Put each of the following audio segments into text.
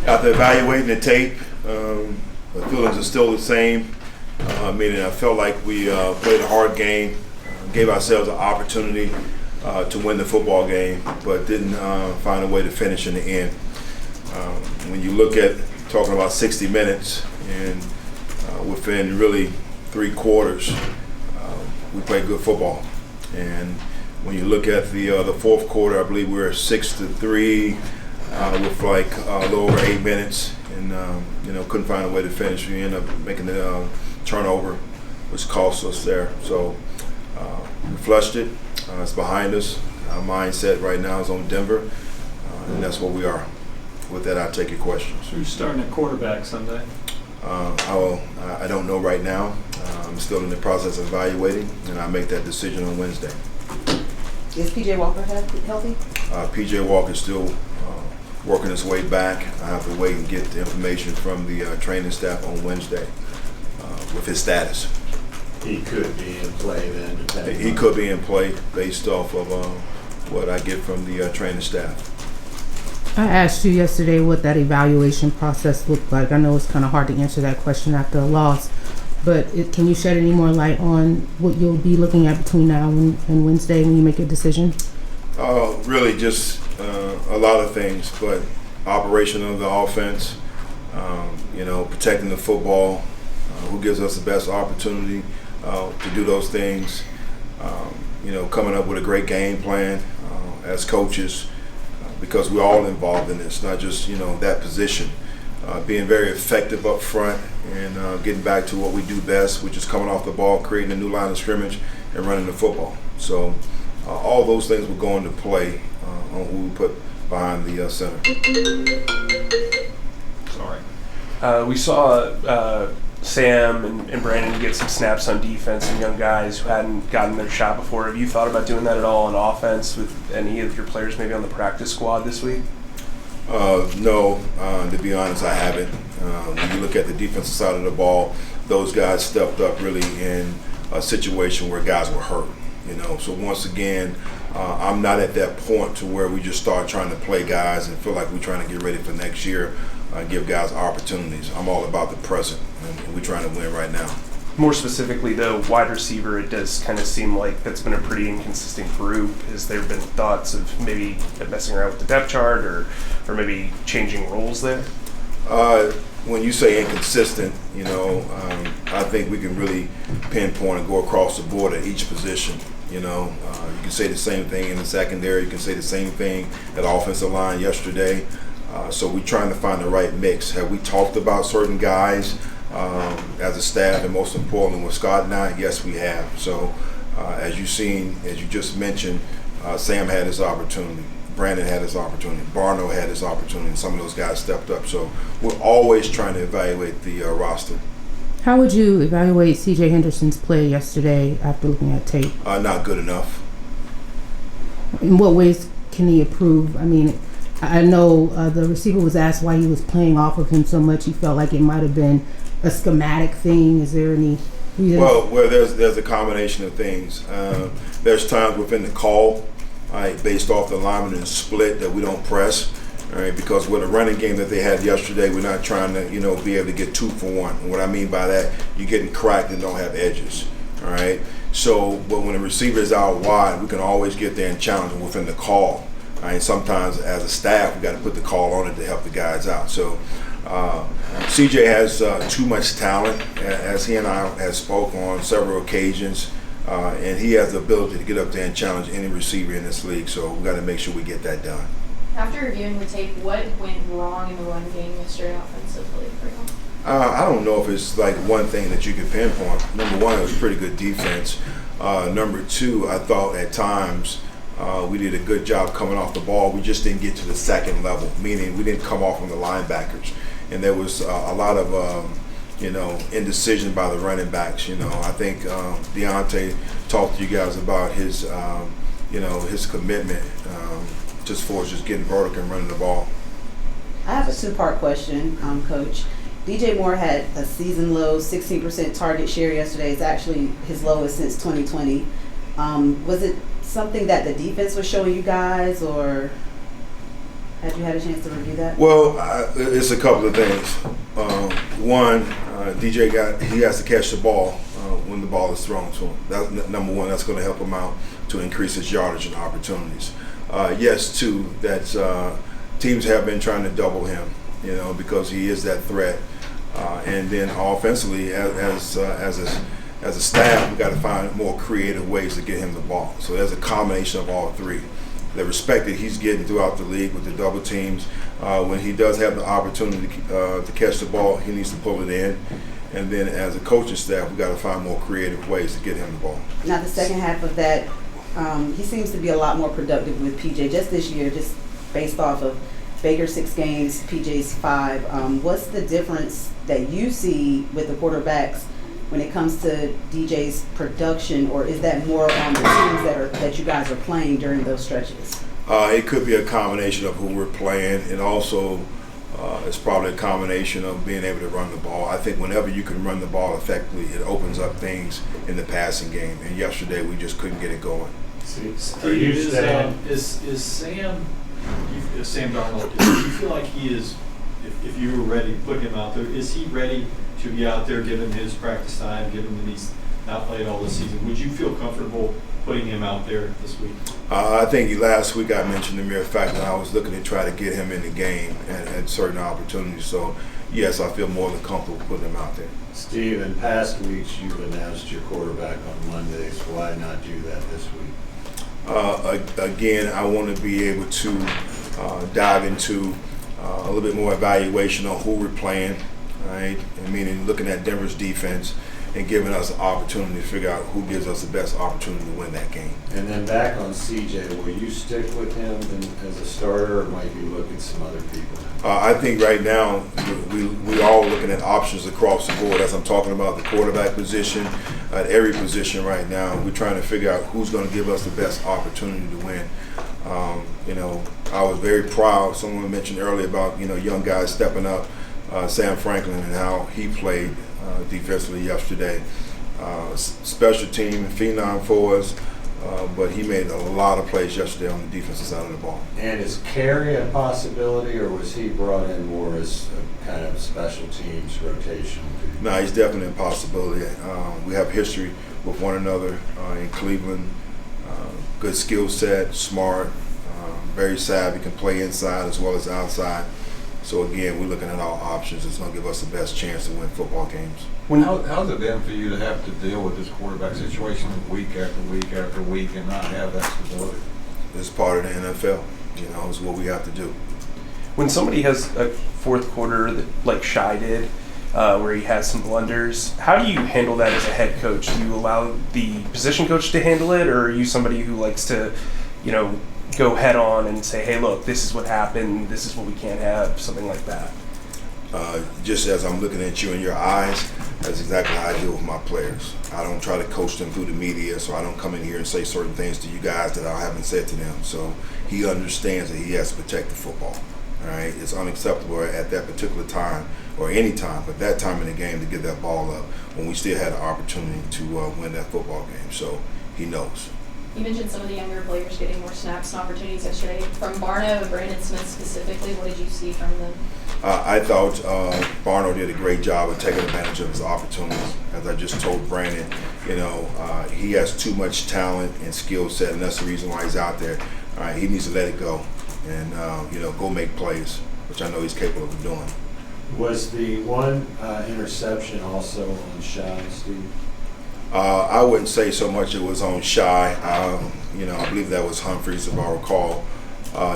After evaluating the tape, the feelings are still the same. Meaning I felt like we played a hard game, gave ourselves an opportunity to win the football game, but didn't find a way to finish in the end. When you look at talking about 60 minutes and within really 3 quarters, we played good football. And when you look at the fourth quarter, I believe we were 6-3 with like a little over 8 minutes, and couldn't find a way to finish. We ended up making the turnover, which cost us there. So we flushed it. It's behind us. Our mindset right now is on Denver, and that's where we are. With that, I'll take your questions. Who's starting at quarterback Sunday? I don't know right now. I'm still in the process of evaluating, and I'll make that decision on Wednesday. Is P.J. Walker healthy? P.J. Walker is still working his way back. I have to wait and get the information from the training staff on Wednesday with his status. He could be in play then, depending. He could be in play based off of what I get from the training staff. I asked you yesterday what that evaluation process looked like. I know it's kind of hard to answer that question after a loss, but can you shed any more light on what you'll be looking at between now and Wednesday when you make a decision? Really just a lot of things, but operation of the offense, protecting the football, who gives us the best opportunity to do those things, coming up with a great game plan as coaches, because we're all involved in this, not just, that position. Being very effective up front and getting back to what we do best, which is coming off the ball, creating a new line of scrimmage, and running the football. So all those things will go into play on who we put behind the center. Sorry. We saw Sam and Brandon get some snaps on defense, and young guys who hadn't gotten their shot before. Have you thought about doing that at all on offense with any of your players maybe on the practice squad this week? No, to be honest, I haven't. When you look at the defensive side of the ball, those guys stepped up really in a situation where guys were hurt. So once again, I'm not at that point to where we just start trying to play guys and feel like we're trying to get ready for next year, give guys opportunities. I'm all about the present, and we're trying to win right now. More specifically, though, wide receiver, it does kind of seem like that's been a pretty inconsistent group. Has there been thoughts of maybe messing around with the depth chart or maybe changing roles there? When you say inconsistent, I think we can really pinpoint and go across the board at each position. You can say the same thing in the secondary. You can say the same thing at offensive line yesterday. So we're trying to find the right mix. Have we talked about certain guys as a staff, and most importantly with Scott and I? Yes, we have. So as you just mentioned, Sam had his opportunity. Brandon had his opportunity. Barno had his opportunity. And some of those guys stepped up. So we're always trying to evaluate the roster. How would you evaluate C.J. Henderson's play yesterday after looking at tape? Not good enough. In what ways can he improve? I mean, I know the receiver was asked why he was playing off of him so much. He felt like it might have been a schematic thing. Is there any reason? Well, there's a combination of things. There's times within the call, based off the alignment and split, that we don't press. All right, because with a running game that they had yesterday, we're not trying to, be able to get 2 for 1. And what I mean by that, you're getting cracked and don't have edges. All right. So, but when the receiver is out wide, we can always get there and challenge them within the call. All right. Sometimes, as a staff, we got to put the call on it to help the guys out. So, CJ has too much talent, as he and I have spoke on several occasions, and he has the ability to get up there and challenge any receiver in this league. So, we got to make sure we get that done. After reviewing the tape, what went wrong in the run game yesterday offensively for you? I don't know if it's like one thing that you could pinpoint. Number one, it was pretty good defense. Number two, I thought at times we did a good job coming off the ball. We just didn't get to the second level, meaning we didn't come off on the linebackers. And there was a lot of, indecision by the running backs. I think Deontay talked to you guys about his, his commitment just for just getting vertical and running the ball. I have a 2-part question, Coach. DJ Moore had a season low 16% target share yesterday. It's actually his lowest since 2020. Was it something that the defense was showing you guys, or? Had you had a chance to review that? Well, it's a couple of things. One, DJ he has to catch the ball when the ball is thrown to him. That's number one. That's going to help him out to increase his yardage and opportunities. Yes, two, that teams have been trying to double him, because he is that threat. And then offensively, as a staff, we got to find more creative ways to get him the ball. So there's a combination of all three. The respect that he's getting throughout the league with the double teams, when he does have the opportunity to catch the ball, he needs to pull it in. And then as a coaching staff, we got to find more creative ways to get him the ball. Now the second half of that, he seems to be a lot more productive with PJ just this year, just based off of Baker 6 games, PJ's 5. What's the difference that you see with the quarterbacks when it comes to DJ's production, or is that more on the teams that you guys are playing during those stretches? It could be a combination of who we're playing, and also it's probably a combination of being able to run the ball. I think whenever you can run the ball effectively, it opens up things in the passing game. And yesterday, we just couldn't get it going. Steve, Is Sam Darnold, do you feel like he is, if you were ready to put him out there, is he ready to be out there given his practice time, given that he's not played all this season? Would you feel comfortable putting him out there this week? I think last week I mentioned the mere fact that I was looking to try to get him in the game at certain opportunities. So, yes, I feel more than comfortable putting him out there. Steve, in past weeks you've announced your quarterback on Mondays. Why not do that this week? Again, I want to be able to dive into a little bit more evaluation on who we're playing, right? Meaning looking at Denver's defense and giving us an opportunity to figure out who gives us the best opportunity to win that game. And then back on CJ, will you stick with him as a starter, or might you look at some other people? I think right now we all looking at options across the board. As I'm talking about the quarterback position, at every position right now, we're trying to figure out who's going to give us the best opportunity to win. I was very proud. Someone mentioned earlier about young guys stepping up. Sam Franklin and how he played defensively yesterday. Special team, phenom for us, but he made a lot of plays yesterday on the defensive side of the ball. And is Carey a possibility, or was he brought in more as a kind of special teams rotation? No, he's definitely a possibility. We have history with one another in Cleveland. Good skill set, smart, very savvy, can play inside as well as outside. So again, we're looking at all options. It's going to give us the best chance to win football games. How's it been for you to have to deal with this quarterback situation week after week after week and not have that stability? It's part of the NFL. It's what we have to do. When somebody has a fourth quarter like Shai did, where he has some blunders, how do you handle that as a head coach? Do you allow the position coach to handle it, or are you somebody who likes to, go head on and say, hey, look, this is what happened, this is what we can't have, something like that? Just as I'm looking at you in your eyes, that's exactly how I deal with my players. I don't try to coach them through the media, so I don't come in here and say certain things to you guys that I haven't said to them. So he understands that he has to protect the football. All right, it's unacceptable at that particular time, or any time, but that time in the game to get that ball up when we still had an opportunity to win that football game. So he knows. You mentioned some of the younger players getting more snaps and opportunities yesterday. From Barno and Brandon Smith specifically, what did you see from them? I thought Barno did a great job of taking advantage of his opportunities. As I just told Brandon, he has too much talent and skill set, and that's the reason why he's out there. All right, he needs to let it go and go make plays, which I know he's capable of doing. Was the one interception also on Shai, Steve? I wouldn't say so much it was on Shai. I believe that was Humphreys, if I recall.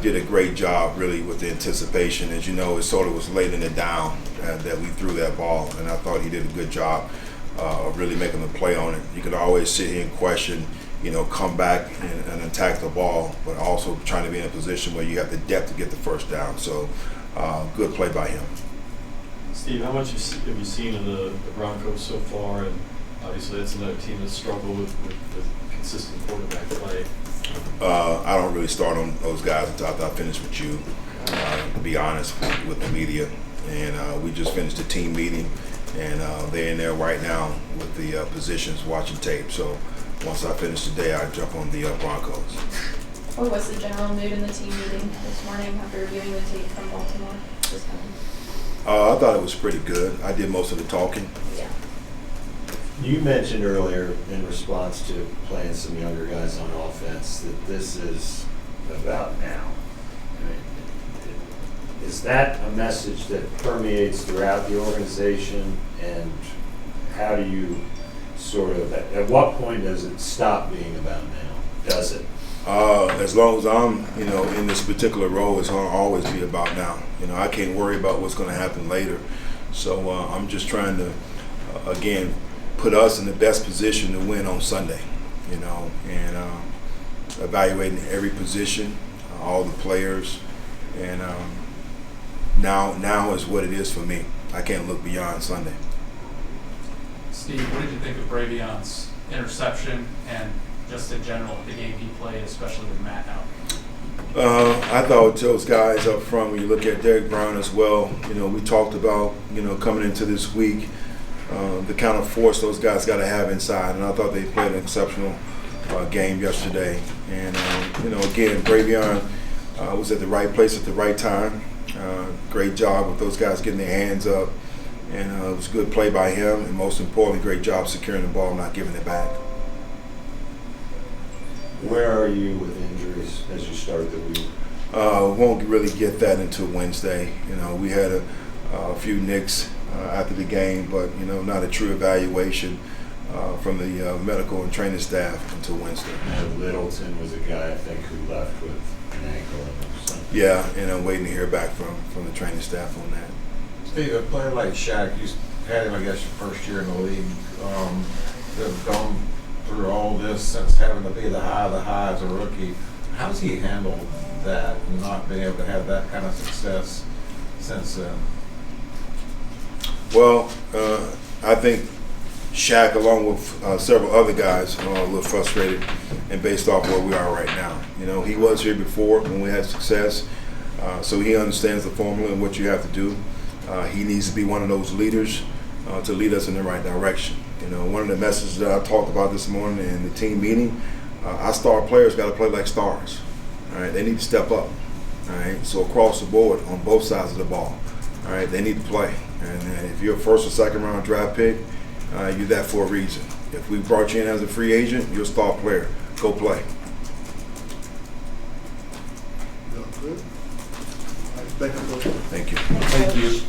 Did a great job, really, with the anticipation. As you know, it sort of was laying it down that we threw that ball, and I thought he did a good job of really making the play on it. You could always sit here and question, come back and attack the ball, but also trying to be in a position where you have the depth to get the first down. So, good play by him. Steve, how much have you seen of the Broncos so far? And obviously, that's another team that struggled with consistent quarterback play. I don't really start on those guys until after I finish with you, to be honest, with the media. And we just finished a team meeting, and they're in there right now with the positions watching tape. So once I finish today, I jump on the Broncos. What was the general mood in the team meeting this morning after reviewing the tape from Baltimore this morning? I thought it was pretty good. I did most of the talking. Yeah. You mentioned earlier in response to playing some younger guys on offense that this is about now. I mean, is that a message that permeates throughout the organization? And how do you sort of, at what point does it stop being about now? Does it? As long as I'm, in this particular role, it's going to always be about now. I can't worry about what's going to happen later. So I'm just trying to, again, put us in the best position to win on Sunday, and evaluating every position, all the players, and now is what it is for me. I can't look beyond Sunday. Steve, what did you think of Bravion's interception and just in general the game he played, especially with Matt out? I thought those guys up front, when you look at Derek Brown as well, we talked about, coming into this week, the kind of force those guys got to have inside. And I thought they played an exceptional game yesterday. And, again, Bravion was at the right place at the right time. Great job with those guys getting their hands up. And it was a good play by him. And most importantly, great job securing the ball, not giving it back. Where are you with injuries as you start the week? Won't really get that until Wednesday. We had a few nicks after the game, but not a true evaluation from the medical and training staff until Wednesday. Littleton was a guy I think who left with an ankle or something. Yeah, and I'm waiting to hear back from the training staff on that. Steve, a player like Shaq, you had him, I guess, your first year in the league. They've gone through all this since having to be the high of the high as a rookie. How's he handled that and not being able to have that kind of success since then? Well, I think Shaq, along with several other guys, are a little frustrated and based off where we are right now. He was here before when we had success, so he understands the formula and what you have to do. He needs to be one of those leaders to lead us in the right direction. One of the messages that I talked about this morning in the team meeting, our star players got to play like stars. All right, they need to step up. All right, so across the board on both sides of the ball, all right, they need to play. And if you're a first or second round draft pick, you're that for a reason. If we brought you in as a free agent, you're a star player. Go play. Good. Thank you. Thank you. Thank you.